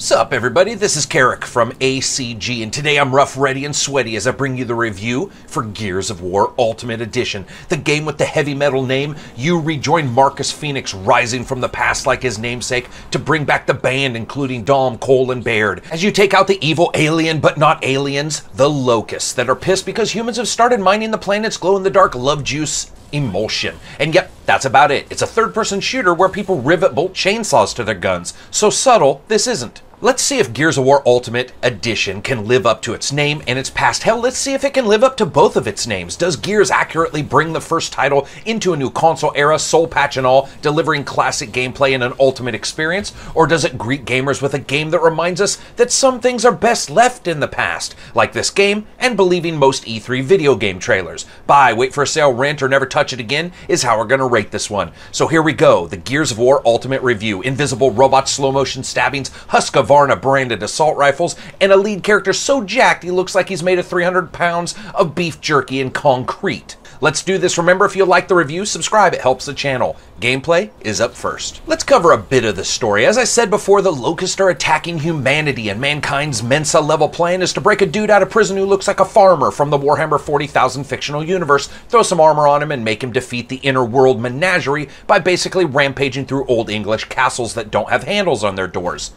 Sup everybody, this is Karak from ACG, and today I'm rough, ready, and sweaty as I bring you the review for Gears of War Ultimate Edition, the game with the heavy metal name. You rejoin Marcus Phoenix, rising from the past like his namesake, to bring back the band, including Dom, Cole, and Baird, as you take out the evil alien, but not aliens, the Locusts, that are pissed because humans have started mining the planet's glow-in-the-dark love juice emulsion. And yep, that's about it. It's a third-person shooter where people rivet bolt chainsaws to their guns. So subtle, this isn't. Let's see if Gears of War Ultimate Edition can live up to its name and its past. Hell, let's see if it can live up to both of its names. Does Gears accurately bring the first title into a new console era, soul patch and all, delivering classic gameplay and an ultimate experience? Or does it greet gamers with a game that reminds us that some things are best left in the past, like this game and believing most E3 video game trailers? Buy, wait for a sale, rent, or never touch it again is how we're going to rate this one. So here we go, the Gears of War Ultimate Review. Invisible robots, slow motion stabbings, Husqvarna branded assault rifles, and a lead character so jacked he looks like he's made of 300 pounds of beef jerky and concrete. Let's do this. Remember, if you like the review, subscribe. It helps the channel. Gameplay is up first. Let's cover a bit of the story. As I said before, the Locusts are attacking humanity, and mankind's Mensa-level plan is to break a dude out of prison who looks like a farmer from the Warhammer 40,000 fictional universe, throw some armor on him, and make him defeat the inner world menagerie by basically rampaging through Old English castles that don't have handles on their doors.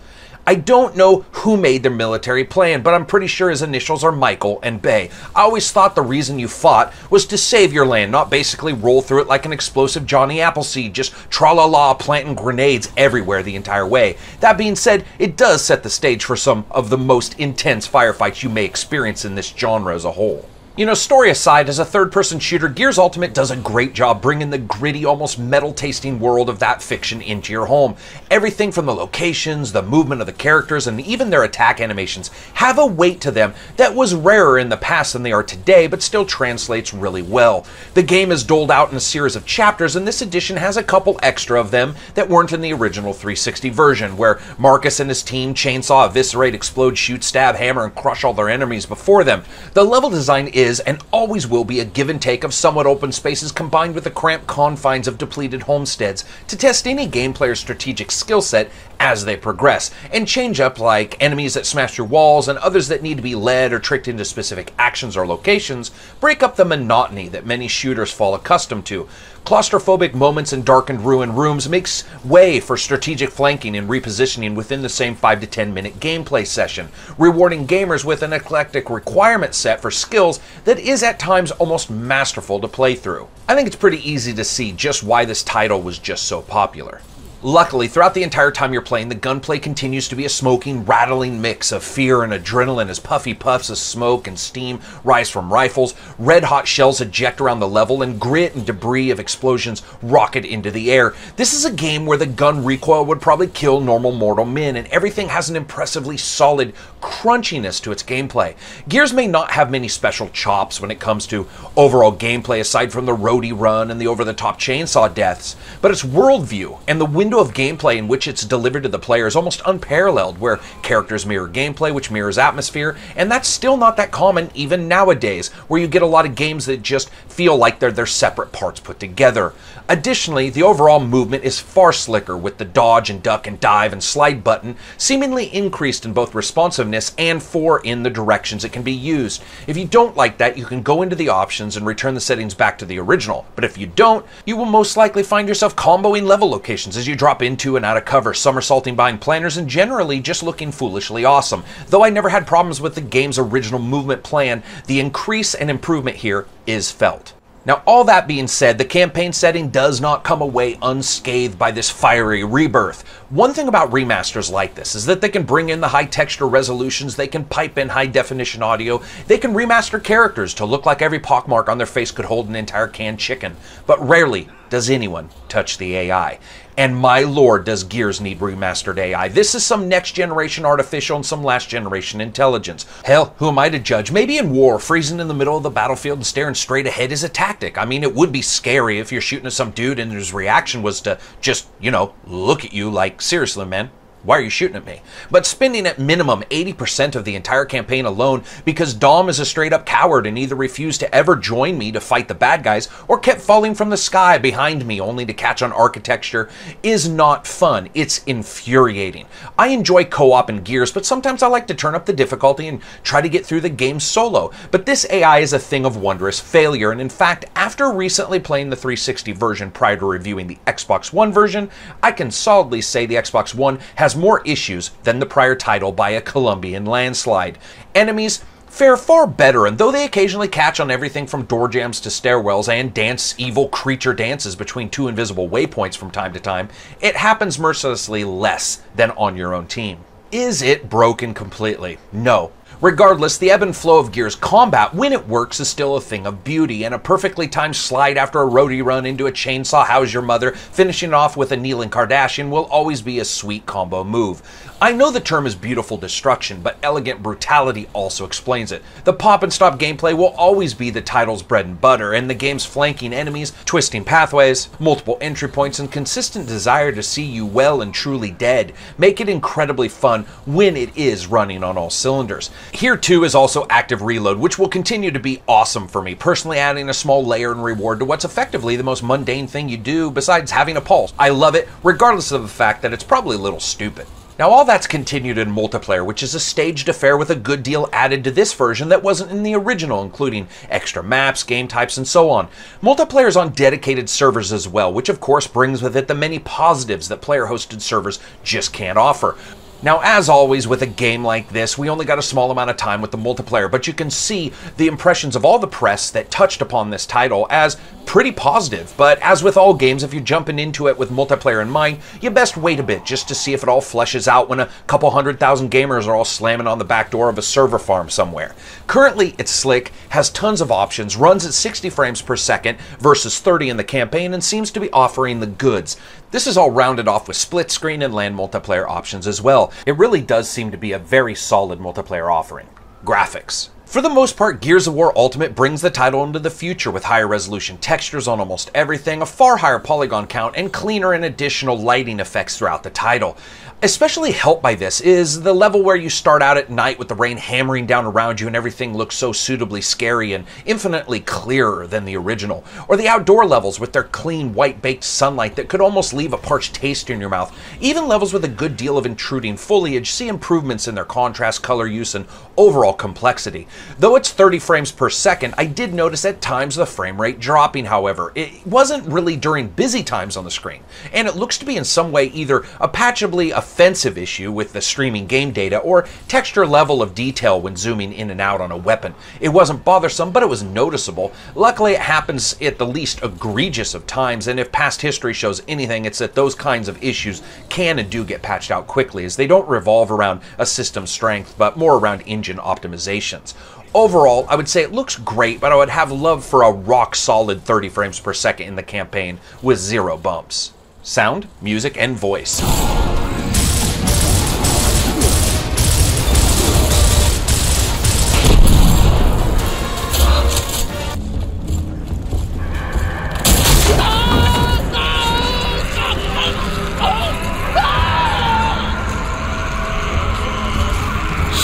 I don't know who made their military plan, but I'm pretty sure his initials are Michael and Bay. I always thought the reason you fought was to save your land, not basically roll through it like an explosive Johnny Appleseed, just tra-la-la planting grenades everywhere the entire way. That being said, it does set the stage for some of the most intense firefights you may experience in this genre as a whole. You know, story aside, as a third-person shooter, Gears Ultimate does a great job bringing the gritty, almost metal-tasting world of that fiction into your home. Everything from the locations, the movement of the characters, and even their attack animations have a weight to them that was rarer in the past than they are today, but still translates really well. The game is doled out in a series of chapters, and this edition has a couple extra of them that weren't in the original 360 version, where Marcus and his team chainsaw, eviscerate, explode, shoot, stab, hammer, and crush all their enemies before them. The level design is and always will be a give and take of somewhat open spaces combined with the cramped confines of depleted homesteads to test any game player's strategic skill set as they progress, and change up like enemies that smash through walls and others that need to be led or tricked into specific actions or locations break up the monotony that many shooters fall accustomed to. Claustrophobic moments in darkened ruined rooms makes way for strategic flanking and repositioning within the same 5 to 10 minute gameplay session, rewarding gamers with an eclectic requirement set for skills that is at times almost masterful to play through. I think it's pretty easy to see just why this title was just so popular. Luckily, throughout the entire time you're playing, the gunplay continues to be a smoking, rattling mix of fear and adrenaline as puffy puffs of smoke and steam rise from rifles, red-hot shells eject around the level, and grit and debris of explosions rocket into the air. This is a game where the gun recoil would probably kill normal mortal men, and everything has an impressively solid crunchiness to its gameplay. Gears may not have many special chops when it comes to overall gameplay aside from the roadie run and the over-the-top chainsaw deaths, but its worldview and the window of gameplay in which it's delivered to the player is almost unparalleled, where characters mirror gameplay which mirrors atmosphere, and that's still not that common even nowadays, where you get a lot of games that just feel like they're separate parts put together. Additionally, the overall movement is far slicker, with the dodge and duck and dive and slide button seemingly increased in both responsiveness and in the directions it can be used. If you don't like that, you can go into the options and return the settings back to the original, but if you don't, you will most likely find yourself comboing level locations as you drop into and out of cover, somersaulting behind planners, and generally just looking foolishly awesome. Though I never had problems with the game's original movement plan, the increase and improvement here is felt. Now, all that being said, the campaign setting does not come away unscathed by this fiery rebirth. One thing about remasters like this is that they can bring in the high texture resolutions, they can pipe in high definition audio, they can remaster characters to look like every pockmark on their face could hold an entire canned chicken, but rarely does anyone touch the AI. And my lord, does Gears need remastered AI. This is some next generation artificial and some last generation intelligence. Hell, who am I to judge? Maybe in war, freezing in the middle of the battlefield and staring straight ahead is a tactic. I mean, it would be scary if you're shooting at some dude and his reaction was to just, you know, look at you like, seriously, man, Why are you shooting at me? But spending at minimum 80% of the entire campaign alone because Dom is a straight up coward and either refused to ever join me to fight the bad guys or kept falling from the sky behind me only to catch on architecture is not fun. It's infuriating. I enjoy co-op in Gears, but sometimes I like to turn up the difficulty and try to get through the game solo. But this AI is a thing of wondrous failure, and in fact, after recently playing the 360 version prior to reviewing the Xbox One version, I can solidly say the Xbox One has more issues than the prior title by a Colombian landslide. Enemies fare far better, and though they occasionally catch on everything from door jams to stairwells and dance evil creature dances between two invisible waypoints from time to time, it happens mercilessly less than on your own team. Is it broken completely? No. Regardless, the ebb and flow of Gears combat, when it works, is still a thing of beauty, and a perfectly timed slide after a roadie run into a chainsaw how's your mother, finishing it off with a kneeling Kardashian, will always be a sweet combo move. I know the term is beautiful destruction, but elegant brutality also explains it. The pop and stop gameplay will always be the title's bread and butter, and the game's flanking enemies, twisting pathways, multiple entry points, and consistent desire to see you well and truly dead make it incredibly fun when it is running on all cylinders. Here too is also active reload, which will continue to be awesome for me, personally adding a small layer and reward to what's effectively the most mundane thing you do besides having a pulse. I love it, regardless of the fact that it's probably a little stupid. Now all that's continued in multiplayer, which is a staged affair with a good deal added to this version that wasn't in the original, including extra maps, game types, and so on. Multiplayer is on dedicated servers as well, which of course brings with it the many positives that player-hosted servers just can't offer. Now, as always with a game like this, we only got a small amount of time with the multiplayer, but you can see the impressions of all the press that touched upon this title as pretty positive. But as with all games, if you're jumping into it with multiplayer in mind, you best wait a bit just to see if it all fleshes out when a couple 100,000 gamers are all slamming on the back door of a server farm somewhere. Currently, it's slick, has tons of options, runs at 60 frames per second versus 30 in the campaign, and seems to be offering the goods. This is all rounded off with split screen and LAN multiplayer options as well. It really does seem to be a very solid multiplayer offering. Graphics. For the most part, Gears of War Ultimate brings the title into the future with higher resolution textures on almost everything, a far higher polygon count, and cleaner and additional lighting effects throughout the title. Especially helped by this is the level where you start out at night with the rain hammering down around you and everything looks so suitably scary and infinitely clearer than the original. Or the outdoor levels with their clean, white-baked sunlight that could almost leave a parched taste in your mouth. Even levels with a good deal of intruding foliage see improvements in their contrast, color use, and overall complexity. Though it's 30 frames per second, I did notice at times the frame rate dropping, however. It wasn't really during busy times on the screen, and it looks to be in some way either a patchably offensive issue with the streaming game data or texture level of detail when zooming in and out on a weapon. It wasn't bothersome, but it was noticeable. Luckily, it happens at the least egregious of times, and if past history shows anything, it's that those kinds of issues can and do get patched out quickly, as they don't revolve around a system strength, but more around engine optimizations. Overall, I would say it looks great, but I would have loved for a rock-solid 30 frames per second in the campaign with zero bumps. Sound, music, and voice.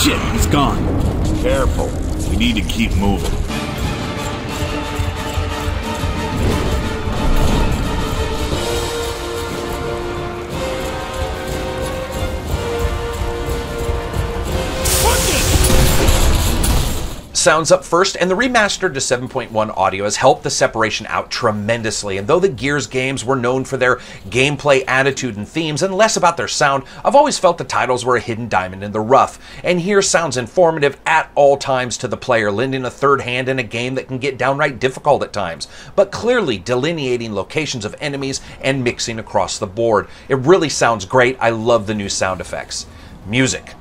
Shit, he's gone. Careful. We need to keep moving. Sounds up first, and the remastered to 7.1 audio has helped the separation out tremendously, and though the Gears games were known for their gameplay attitude and themes and less about their sound, I've always felt the titles were a hidden diamond in the rough, and here sounds informative at all times to the player, lending a third hand in a game that can get downright difficult at times, but clearly delineating locations of enemies and mixing across the board. It really sounds great. I love the new sound effects. Music.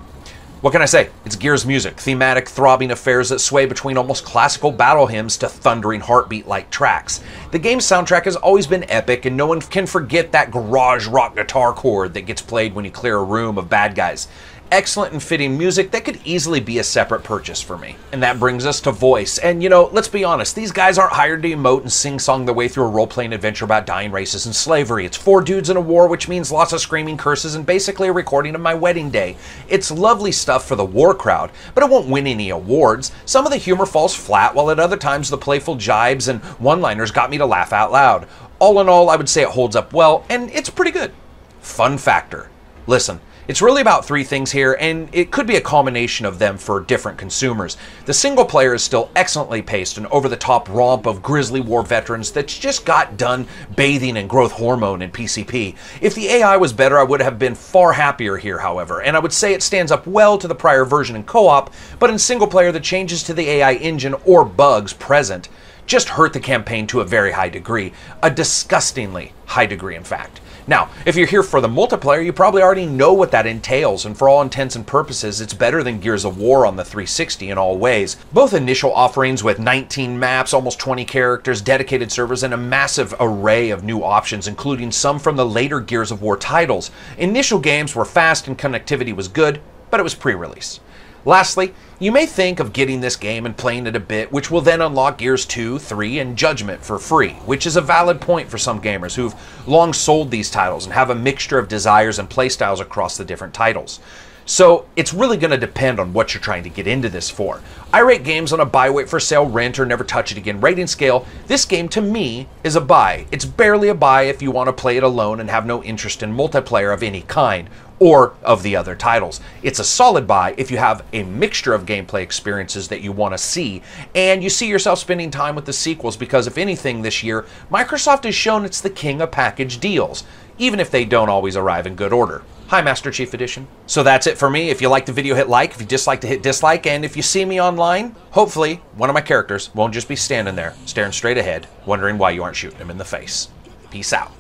What can I say? It's Gears music, thematic, throbbing affairs that sway between almost classical battle hymns to thundering heartbeat-like tracks. The game's soundtrack has always been epic, and no one can forget that garage rock guitar chord that gets played when you clear a room of bad guys. excellent and fitting music that could easily be a separate purchase for me. And that brings us to voice. And you know, let's be honest, these guys aren't hired to emote and sing-song their way through a role-playing adventure about dying races and slavery. It's 4 dudes in a war, which means lots of screaming, curses, and basically a recording of my wedding day. It's lovely stuff for the war crowd, but it won't win any awards. Some of the humor falls flat, while at other times the playful jibes and one-liners got me to laugh out loud. All in all, I would say it holds up well, and it's pretty good. Fun factor. Listen, it's really about 3 things here, and it could be a combination of them for different consumers. The single player is still excellently paced, an over-the-top romp of grizzly war veterans that's just got done bathing in growth hormone and PCP. If the AI was better, I would have been far happier here, however, and I would say it stands up well to the prior version in co-op, but in single player, the changes to the AI engine or bugs present just hurt the campaign to a very high degree. A disgustingly high degree, in fact. Now, if you're here for the multiplayer, you probably already know what that entails, and for all intents and purposes, it's better than Gears of War on the 360 in all ways. Both initial offerings with 19 maps, almost 20 characters, dedicated servers, and a massive array of new options, including some from the later Gears of War titles. Initial games were fast and connectivity was good, but it was pre-release. Lastly, you may think of getting this game and playing it a bit, which will then unlock Gears 2, 3, and Judgment for free, which is a valid point for some gamers who've long sold these titles and have a mixture of desires and playstyles across the different titles. So it's really going to depend on what you're trying to get into this for. I rate games on a buy, wait for sale, rent, or never touch it again rating scale. This game, to me, is a buy. It's barely a buy if you want to play it alone and have no interest in multiplayer of any kind, or of the other titles. It's a solid buy if you have a mixture of gameplay experiences that you want to see, and you see yourself spending time with the sequels, because if anything this year, Microsoft has shown it's the king of package deals, even if they don't always arrive in good order. Hi, Master Chief Edition. So that's it for me. If you liked the video, hit like. If you dislike, hit dislike. And if you see me online, hopefully one of my characters won't just be standing there, staring straight ahead, wondering why you aren't shooting him in the face. Peace out.